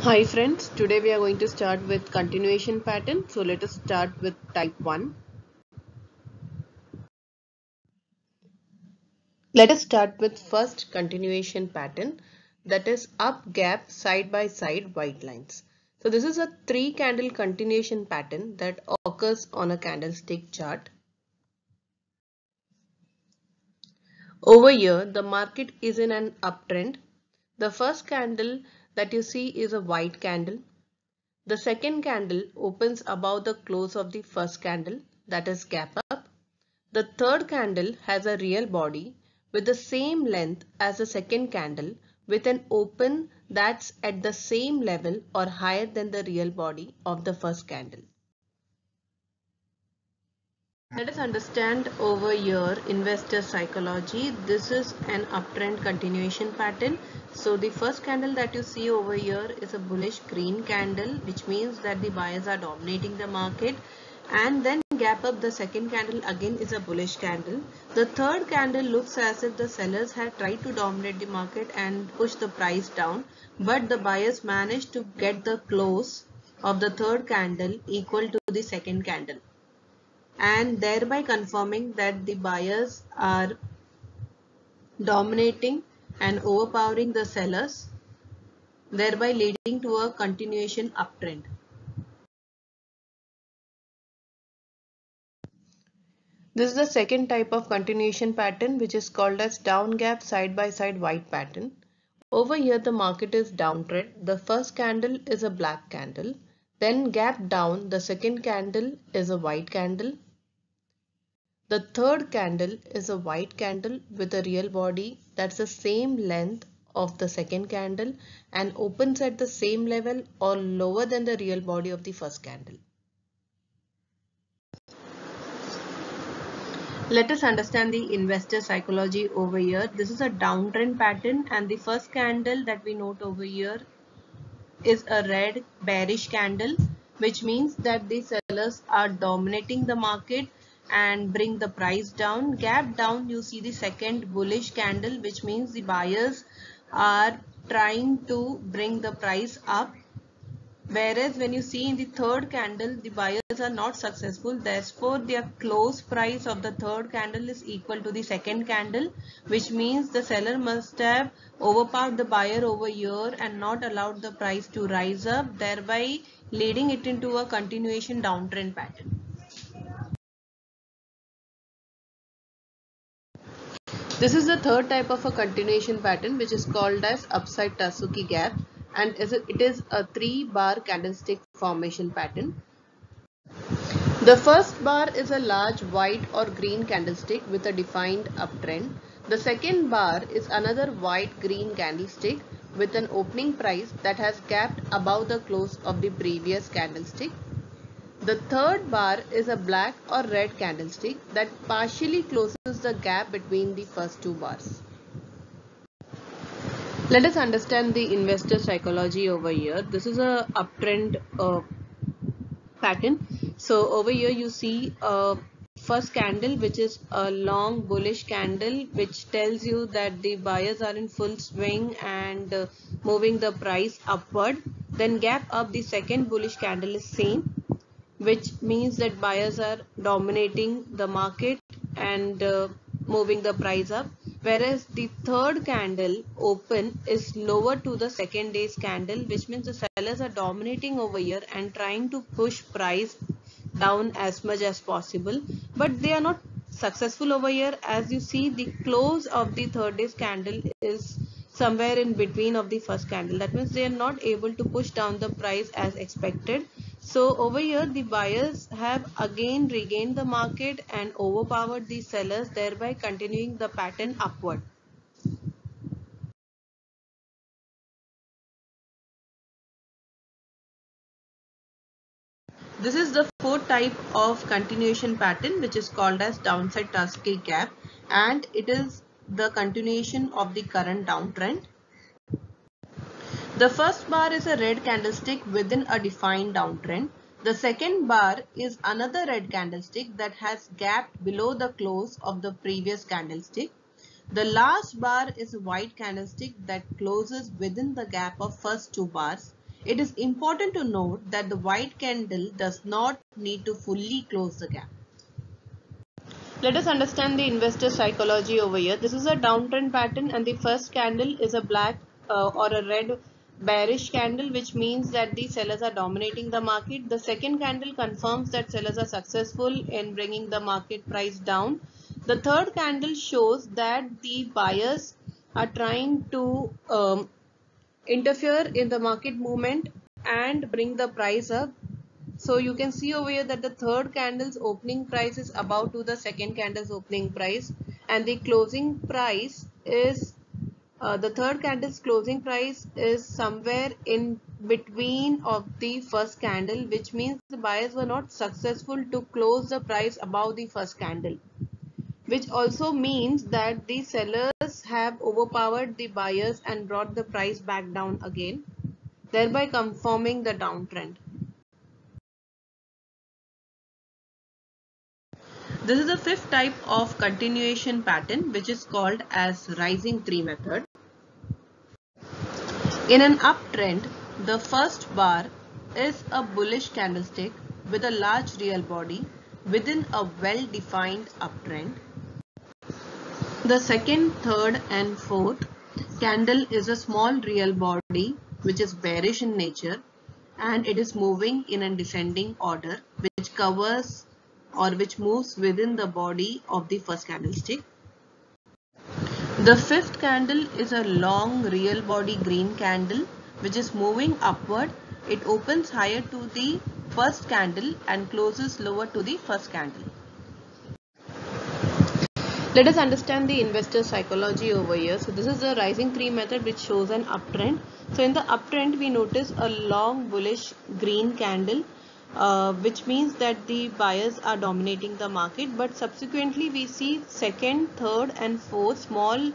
Hi friends, today we are going to start with continuation pattern. So let us start with type 1. Let us start with first continuation pattern, that is up gap side by side white lines. So this is a 3 candle continuation pattern that occurs on a candlestick chart. Over here the market is in an uptrend. The first candle that you see is a white candle. The second candle opens above the close of the first candle, that is gap up. The third candle has a real body with the same length as the second candle with an open that's at the same level or higher than the real body of the first candle. Let us understand over here investor psychology. This is an uptrend continuation pattern. So the first candle that you see over here is a bullish green candle, which means that the buyers are dominating the market. And then gap up, the second candle again is a bullish candle. The third candle looks as if the sellers had tried to dominate the market and push the price down, but the buyers managed to get the close of the third candle equal to the second candle, and thereby confirming that the buyers are dominating and overpowering the sellers, thereby leading to a continuation uptrend. This is the second type of continuation pattern, which is called as down gap side by side white pattern. Over here the market is downtrend. The first candle is a black candle, then gap down, the second candle is a white candle. The third candle is a white candle with a real body that's the same length of the second candle and opens at the same level or lower than the real body of the first candle. Let us understand the investor psychology over here. This is a downtrend pattern, and the first candle that we note over here is a red bearish candle, which means that the sellers are dominating the market and bring the price down. Gap down, you see the second bullish candle, which means the buyers are trying to bring the price up. Whereas when you see in the third candle, the buyers are not successful. Therefore, their close price of the third candle is equal to the second candle, which means the seller must have overpowered the buyer over here and not allowed the price to rise up, thereby leading it into a continuation downtrend pattern. This is the third type of a continuation pattern, which is called as upside Tasuki gap, and it is a 3-bar candlestick formation pattern. The first bar is a large white or green candlestick with a defined uptrend. The second bar is another white green candlestick with an opening price that has gapped above the close of the previous candlestick. The third bar is a black or red candlestick that partially closes the gap between the first two bars. Let us understand the investor psychology over here. This is a uptrend pattern. So over here you see a first candle, which is a long bullish candle, which tells you that the buyers are in full swing and moving the price upward. Then gap up, the second bullish candle is seen, which means that buyers are dominating the market and moving the price up, whereas the third candle open is lower to the second day's candle, which means the sellers are dominating over here and trying to push price down as much as possible, but they are not successful over here. As you see, the close of the third day's candle is somewhere in between of the first candle. That means they are not able to push down the price as expected. So over here the buyers have again regained the market and overpowered the sellers, thereby continuing the pattern upward. This is the fourth type of continuation pattern, which is called as downside Tarski gap, and it is the continuation of the current downtrend. The first bar is a red candlestick within a defined downtrend. The second bar is another red candlestick that has gapped below the close of the previous candlestick. The last bar is a white candlestick that closes within the gap of first two bars. It is important to note that the white candle does not need to fully close the gap. Let us understand the investor psychology over here. This is a downtrend pattern and the first candle is a black or a red bearish candle, which means that the sellers are dominating the market. The second candle confirms that sellers are successful in bringing the market price down. The third candle shows that the buyers are trying to interfere in the market movement and bring the price up. So you can see over here that the third candle's opening price is above to the second candle's opening price, and the closing price is the third candle's closing price is somewhere in between of the first candle, which means the buyers were not successful to close the price above the first candle, which also means that the sellers have overpowered the buyers and brought the price back down again, thereby confirming the downtrend. This is the fifth type of continuation pattern, which is called as rising tree method. In an uptrend, the first bar is a bullish candlestick with a large real body within a well-defined uptrend. The second, third and fourth candle is a small real body which is bearish in nature, and it is moving in a descending order which covers or which moves within the body of the first candlestick. The fifth candle is a long real body green candle which is moving upward. It opens higher to the first candle and closes lower to the first candle. Let us understand the investor psychology over here. So this is the rising tree method which shows an uptrend. So in the uptrend we notice a long bullish green candle, which means that the buyers are dominating the market, but subsequently we see second, third and fourth small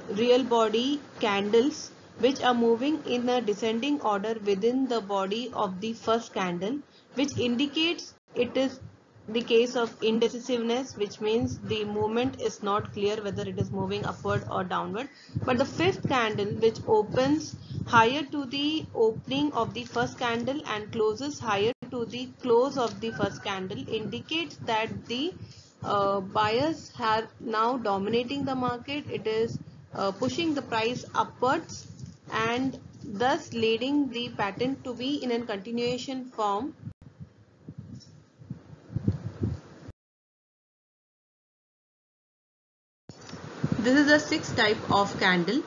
real body candles which are moving in a descending order within the body of the first candle, which indicates it is the case of indecisiveness, which means the movement is not clear whether it is moving upward or downward. But the fifth candle, which opens higher to the opening of the first candle and closes higher to the close of the first candle, indicates that the buyers are now dominating the market. It is pushing the price upwards and thus leading the pattern to be in a continuation form. This is the sixth type of candle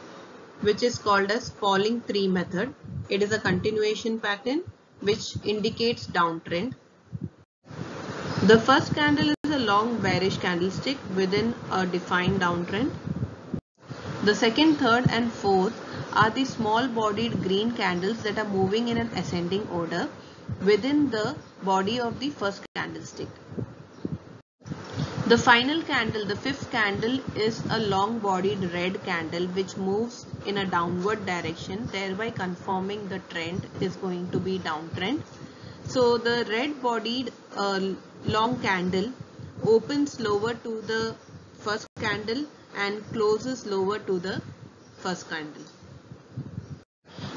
which is called as falling tree method. It is a continuation pattern which indicates downtrend. The first candle is a long bearish candlestick within a defined downtrend. The second, third and fourth are the small bodied green candles that are moving in an ascending order within the body of the first candlestick. The final candle, the fifth candle, is a long bodied red candle which moves in a downward direction, thereby confirming the trend is going to be downtrend. So the red bodied long candle opens lower to the first candle and closes lower to the first candle.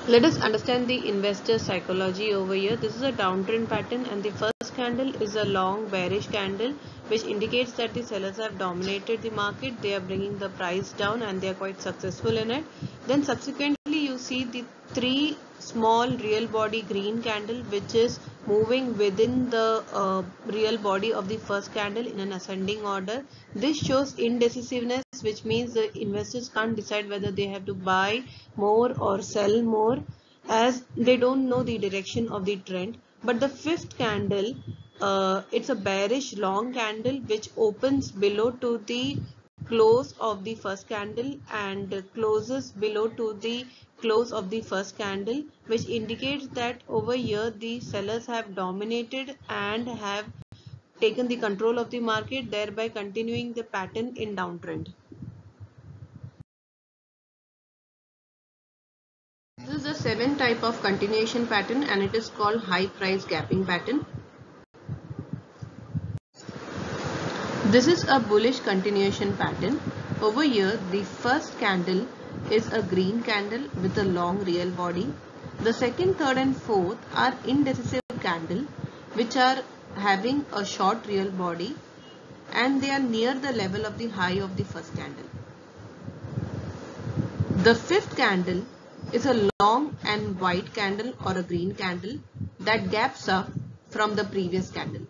Let us understand the investor psychology over here. This is a downtrend pattern and the first candle is a long bearish candle which indicates that the sellers have dominated the market. They are bringing the price down and they are quite successful in it. Then subsequently you see the three small real body green candle which is moving within the real body of the first candle in an ascending order. This shows indecisiveness, which means the investors can't decide whether they have to buy more or sell more, as they don't know the direction of the trend. But the fifth candle, it's a bearish long candle which opens below to the close of the first candle and closes below to the close of the first candle, which indicates that over here the sellers have dominated and have taken the control of the market, thereby continuing the pattern in downtrend. This is the seventh type of continuation pattern and it is called high price gapping pattern. This is a bullish continuation pattern. Over here the first candle is a green candle with a long real body. The second, third and fourth are indecisive candle, which are having a short real body and they are near the level of the high of the first candle. The fifth candle is a long and white candle or a green candle that gaps up from the previous candle.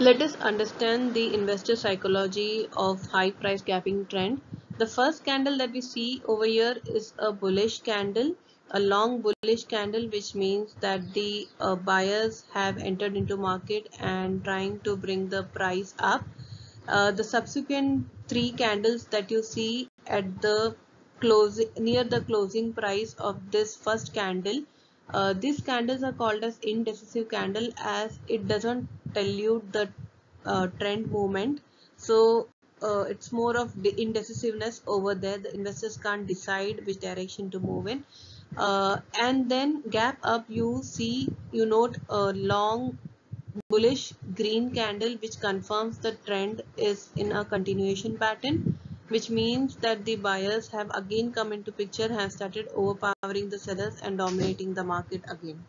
Let us understand the investor psychology of high price gapping trend. The first candle that we see over here is a bullish candle, a long bullish candle, which means that the buyers have entered into market and trying to bring the price up. The subsequent three candles that you see at the closing near the closing price of this first candle, these candles are called as indecisive candle as it doesn't tell you the trend movement. So it's more of the indecisiveness over there. The investors can't decide which direction to move in. And then gap up, you note a long bullish green candle which confirms the trend is in a continuation pattern, which means that the buyers have again come into picture, have started overpowering the sellers and dominating the market again.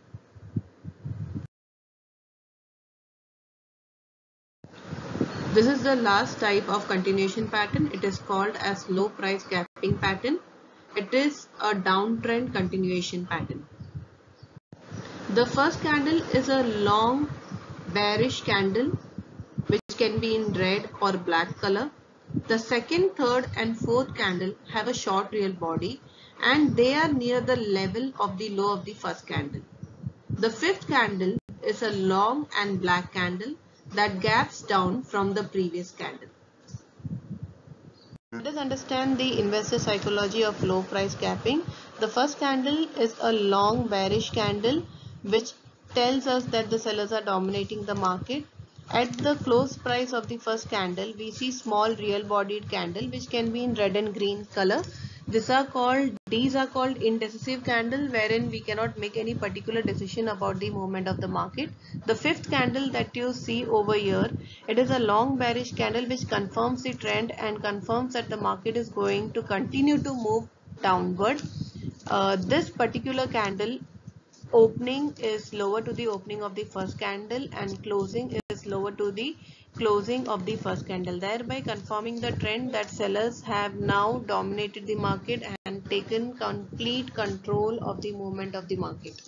This is the last type of continuation pattern. It is called as low price gapping pattern. It is a downtrend continuation pattern. The first candle is a long bearish candle which can be in red or black color. The second, third and fourth candle have a short real body and they are near the level of the low of the first candle. The fifth candle is a long and black candle that gaps down from the previous candle. Let us understand the investor psychology of low price gapping. The first candle is a long bearish candle which tells us that the sellers are dominating the market. At the close price of the first candle, we see small real bodied candle which can be in red and green color. These are called indecisive candle, wherein we cannot make any particular decision about the movement of the market. The fifth candle that you see over here, it is a long bearish candle which confirms the trend and confirms that the market is going to continue to move downward. This particular candle opening is lower to the opening of the first candle and closing is lower to the closing of the first candle, thereby confirming the trend that sellers have now dominated the market and taken complete control of the movement of the market.